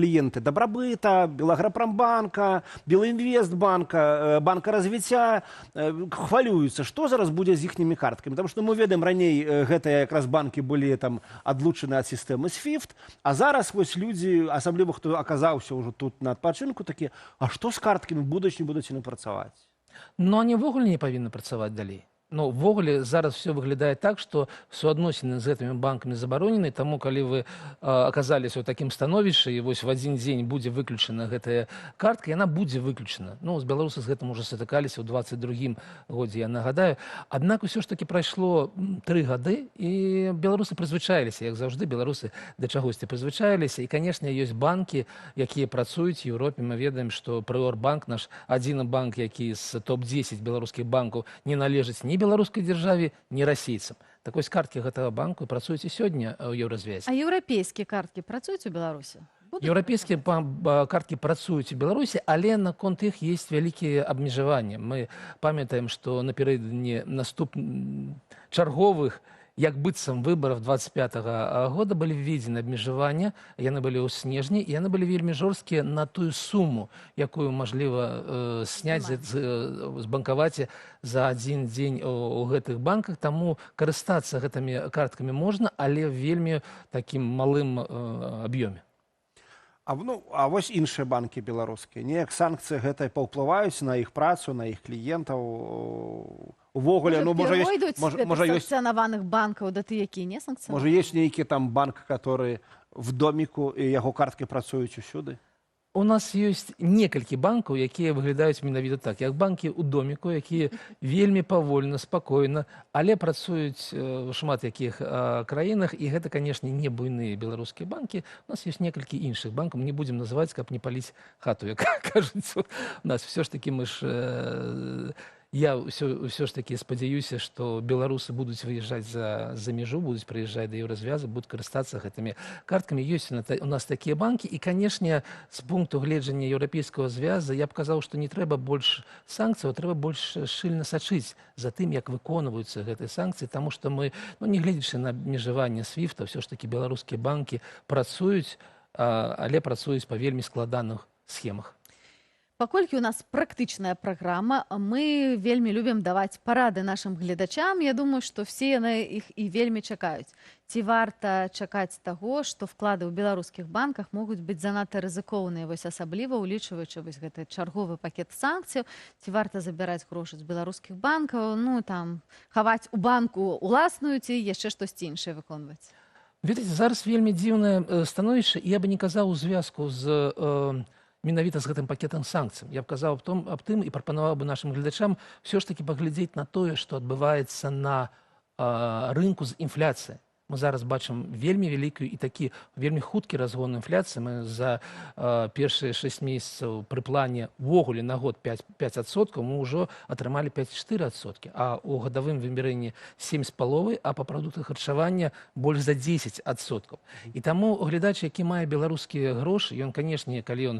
клієнти Добробыта, Белаграпромбанка, Белінвестбанка, Банка развіцця хвалююцца, што зараз будзе з іхнімі карткамі. Таму што мы ведаем, раней гэтыя якраз банкі былі там адлучаны ад сістэмы SWIFT, а зараз вось людзі, асабліва хто аказаўся ўжо тут на адпачынку, такія, а што з карткамі будуць, не будуць яны працаваць? Но они ввогуле не павінны працаваць далей. Ну, ввогуле зараз все выглядае так, што суадносіны з гэтымі банкамі забаронены, таму калі вы аказаліся ў такім становішчы, і вось в адзін дзень будзе выключана гэтая картка, яна будзе выключана. Ну, з беларусы з гэтым уже сутыкаліся ў 22-м годзе, я нагадаю. Аднак усё ж таки прайшло 3 гады, і беларусы прызвычаіліся, як заўжды, беларусы да чагосьці прызвычаіліся. І, канешне, ёсць банкі, якія працуюць у Еўропе. Мы ведаем, што Прыорбанк, наш адзіны банк, які з топ-10 беларускіх банкаў не належыць ні беларускай дзяржаве, ні расейцам. Так вось карткі гэтага банку працуюць і сёння ў Еўразвязе. А еўрапейскія карткі працуюць у Беларусі? Еўрапейскія карткі працуюць у Беларусі, але наконт іх ёсць вялікія абмежаванні. Мы памятаем, што напярэдадні чарговых як быццам выбараў 25-го года былі введзены абмежавання, яны былі ў снежні, і яны былі вельмі жорсткія на тую суму, якую можліва сняць, збанкаваць за адзін дзень у гэтых банках. Таму карыстацца гэтымі карткамі можна, але вельмі такім малым аб'ёме. А вось іншыя банкі беларускія, неяк санкцыі гэтай паўплываюць на іх працу, на іх кліентаў? Увогуле, ну, можа ёсць санкцыянаваных банкаў, да ты які не санкцыянаваны? Можа ёсць нейкі там банк, который в доміку, і яго карткі працуюць усюды? У нас ёсць некалькі банкаў, якія выглядаюць менавіта так, як банкі ў доміку, якія вельмі павольна, спакойна, але працуюць у шмат якіх краінах, і гэта, канешне, не буйныя беларускія банкі. У нас ёсць некалькі іншых банкаў, не будзем называць, каб не паліць хату, як кажуць. У нас все ж таки мы ж... Я ўсё ж таки спадзяюся, што беларусы будуць выязджаць за мяжу, будуць прыязджаць да Еўразвяза, будуць карыстацца гэтымі карткамі. Ёсць у нас такія банкі, і, канешне, з пункту гледжання Еўрапейскага звяза я б казаў, што не трэба больш санкцыяў, трэба больш шчыльна сачыць за тым, як выконваюцца гэтыя санкцыі, таму што мы, не гледзячы на абмежаванне SWIFT, ўсё ж таки беларускія банкі працуюць, але працуюць па вельмі складаных схемах. Паколькі у нас практычная праграма, мы вельмі любім даваць парады нашым гледачам. Я думаю, што все яны іх і вельмі чакаюць. Ці варта чакаць таго, што вклады ў беларускіх банках могуць быць занадта рызыкоўныя, вось асабліва ўлічваючы вось гэты чарговы пакет санкцыяў? Ці варта забіраць грошы з беларускіх банкаў, ну там хаваць у банку уласную, ці яшчэ штосьці іншае выконваць? Ведаеце, зараз вельмі дзіўнае становішча, і я бы не казаў у звязку з менавіта з гэтым пакетам санкцый. Я б казаў аб тым і прапанаваў бы нашым гледачам все ж таки паглядзець на тое, што адбываецца на рынку з інфляцыяй. Мы зараз бачым вельмі вялікую і такі вельмі хуткі разгон інфляцыі. Мы за першыя 6 месяцаў пры плане ввогуле на год 5%, мы ўжо атрымалі 5,4%, а ў гадавым вымярэнні 7,5%, а па прадуктах харчавання больш за 10%. І таму глядач, які мае беларускія грошы, ён, канешне, калі ён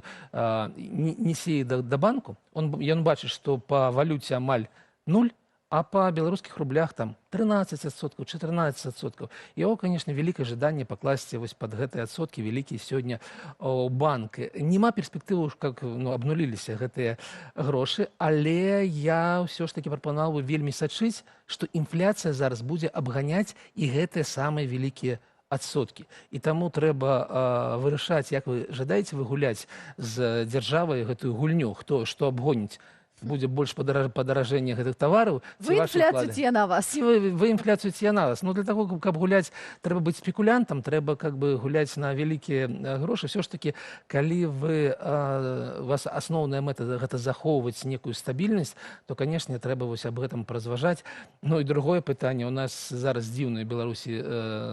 не сее да банку, ён бачыць, што па валюце амаль 0, а па беларускіх рублях там 13%, 14%. Яго, конечно, вялікае жаданне пакласці вось пад гэтыя адсоткі вялікія сёння ў банк. Нема перспектывы, как абнуліліся гэтыя грошы, але я ўсё ж таки прапанаваў вельмі сачыць, што інфляцыя зараз будзе абганяць і гэтыя самыя вялікія адсоткі. І таму трэба вырашаць, як вы жадаеце выгуляць з дзяржавай гэтую гульню, хто што абгоніць. Будзе больш падаражэння гэтых тавараў. Вы інфляцыю ці на вас? Вы інфляцыю ці на вас. Ну, для таго, каб гуляць, трэба быць спекулянтам, трэба гуляць на вялікія грошы. Все ж таки, калі у вас асноўная мэта гэта захоўваць некую стабільнасць, то, канешне, трэба вось аб гэтым паразважаць. Ну і другое пытанне. У нас зараз дзіўная Беларусі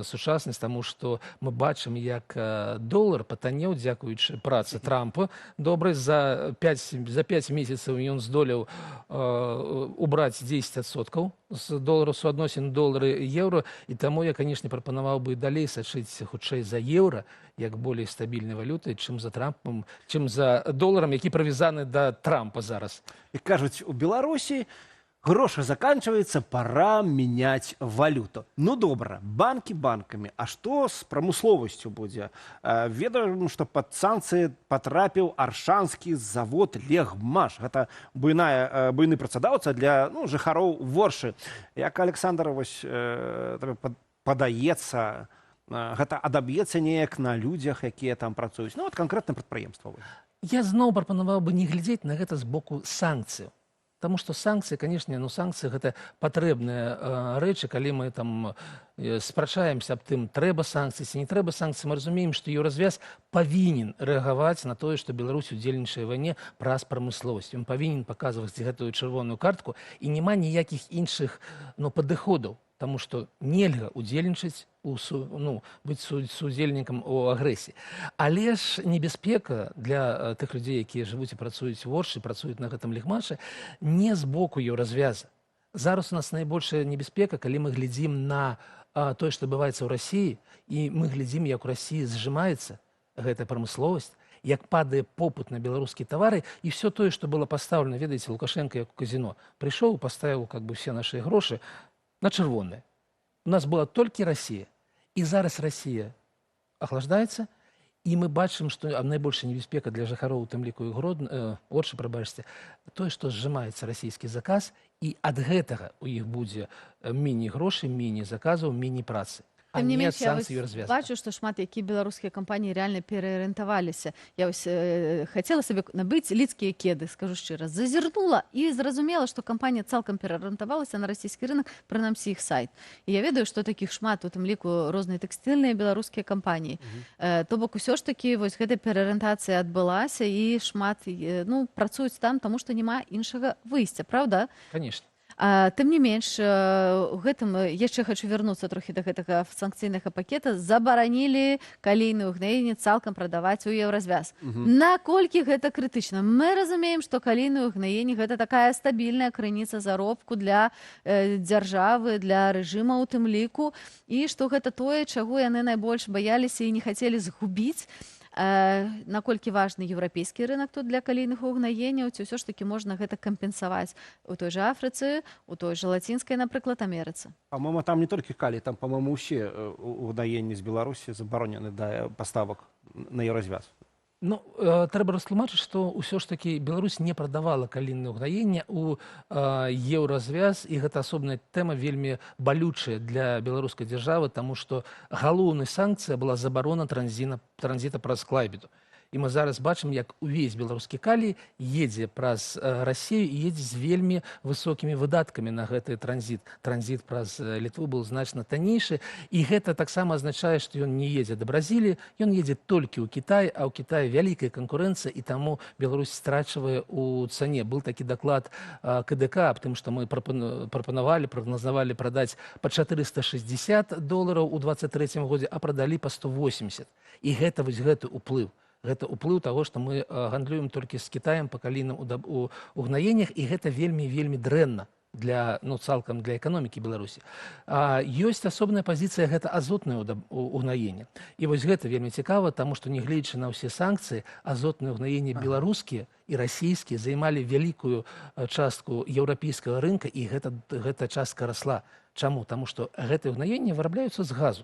сучаснасць, таму што мы бачым, як долар патаннеў, дзякуючы працы Трампа. Добры, за 5 месяцаў ён здолеў убраць 10% з долараў, суадносін долары еўра, і таму я, канешне, прапанаваў бы далей сачыць хутчэй за еўра, як болей стабільнай валютай, чым за Трампам, чым за доларам, які прывязаны да Трампа зараз. І кажуць, у Беларусі Гроши заканчиваются, пора менять валюту. Ну, добра, банки банками. А что с промысловостью будет? Ведаем, что под санкции потрапил Аршанскі завод Легмаш. Это буйны працадаўца для жыхароў Воршы. Як Александр падаецца, гэта адаб'ецца неяк на людзях, якія там працуюць. Ну, от конкретна прадпрыемства. Я зноў прапанаваў бы не глядзець на гэта з боку санкцыяў. Потому что санкции, конечно, санкции это патрэбныя рэчы, калі мы там спрачаемся аб тым, трэба санкцыі ці не трэба санкцыі, мы разумеем, што Еўразвяз павінен рэагаваць на тое, што Беларусь удзельнічае ў вайне праз прамысловасць. Ён павінен паказваць гэтую чырвоную картку, і няма ніякіх іншых падыходаў, таму што нельга удзельнічаць быць судзельнікам у агрэсіі. Але ж небяспека для тых людзей, якія жывуць і працуюць у Воршы, працуюць на гэтым Легмашы, не з боку Еўразвяза. Зараз у нас найбольшая небяспека, калі мы глядзім на тое, што адбываецца ў Расіі, і мы глядзім, як у Расіі зжымаецца гэтая прамысловасць, як падае попыт на беларускія тавары, і все тое, што было пастаўлена, ведаеце, Лукашенко як у казино. Прыйшоў, паставіў все наши грошы на чырвоныя. У нас была толькі Расія. І зараз Расія ахлаждаецца, і мы бачым, што найбольшая небяспека для жыхароў, у тым ліку і Воршы, прабачце, тое, што зжымаецца расійскі заказ, і ад гэтага у іх будзе меней грошай, меней заказаў, меней працы. Тым не менш, я Еўразвяза. бачу, што шмат якія беларускія кампаніі рэальна пераарыентаваліся. Я хацела сабе набыць лідскія кеды, скажу шчыра, зазірнула і зразумела, што кампанія цалкам пераарыентавалася на расійскі рынок, прынамсі іх сайт. І я ведаю, што такіх шмат, у тым ліку розныя тэкстыльныя беларускія кампаніі. То бок усё ж такі гэта пераарыентацыя адбылася, і шмат працуюць там, таму што няма іншага выйсця, праўда? Конечно. Тым не менш, у гэтым яшчэ хочу вярнуцца трохі да гэтага санкцыйнага пакета. Забаранілі калійныя ўгнаенні цалкам прадаваць у Еўразвяз. Наколькі гэта крытычна? Мы разумеем, што калійныя ўгнаенні гэта такая стабільная крыніца заробку для дзяржавы, для рэжыма ў тым ліку, і што гэта тое, чаго яны найбольш баяліся і не хацелі згубіць. Наколькі важны еўрапейскі рынок тут для калійных угнаенняў, ці ўсё ж такі можна гэта кампенсаваць у той жа Афрыцы, у той жа лацінскай, напрыклад, Амерыцы? По-моему, там не толькі калій, там, по-моему, усе угнаенні з Беларусі забаронены да паставак на Еўразвяз. Трэба растлумачыць, што ўсё ж такі Беларусь не прадавала калійныя ўгнаення ў Еўразвяз, і гэта асобная тэма вельмі балючая для беларускай дзяржавы, таму што галоўнай санкцыя была забарона транзіта праз Клайбеду. І мы зараз бачым, як увесь беларускі калій едзе праз Расію і едзе з вельмі высокімі выдаткамі на гэты транзіт. Транзіт праз Літву быў значна таннейшы, і гэта таксама азначае, што ён не едзе да Бразіліі, ён едзе толькі ў Кітай, а ў Кітаі вялікая канкурэнцыя, і таму Беларусь страчвае ў цане. Был такі даклад КДК аб тым, што мы прагназавалі прадаць па $460 у 23 годзе, а прадалі па 180. І гэта гэты ўплыў. Гэта ўплыў таго, што мы гандлюем толькі з Кітаем па калійным угнаеннях, і гэта вельмі дрэнна цалкам для эканомікі Беларусі. Ёсць асобная пазіцыя, гэта азотнае угнаенне. І вось гэта вельмі цікава, таму што, нягледзячы на ўсе санкцыі, азотныя угнаенні беларускія і расійскія займалі вялікую частку еўрапейскага рынка, і гэта частка расла. Чаму? Таму што гэтыя угнаенні вырабляюцца з газу.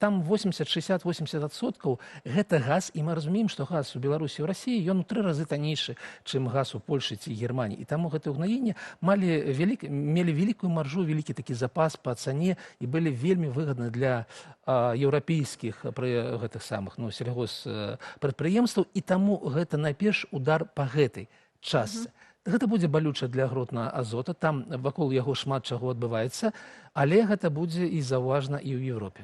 Там 80-60-80% гэта газ, і мы разумеем, што газ у Беларусі і ў Расіі, ён у 3 разы таннейшы, чым газ у Польшы ці Германіі. І таму гэтыя ўгнаенні мелі вялікую маржу, вялікі такі запас па цане, і былі вельмі выгадны для еўрапейскіх гэтых самых сельгоспрадпрыемстваў, і таму гэта найперш удар па гэтай частцы. Гэта будзе балюча для Гродна Азота, там вакол яго шмат чаго адбываецца, але гэта будзе і заўважна і ў Еўропе.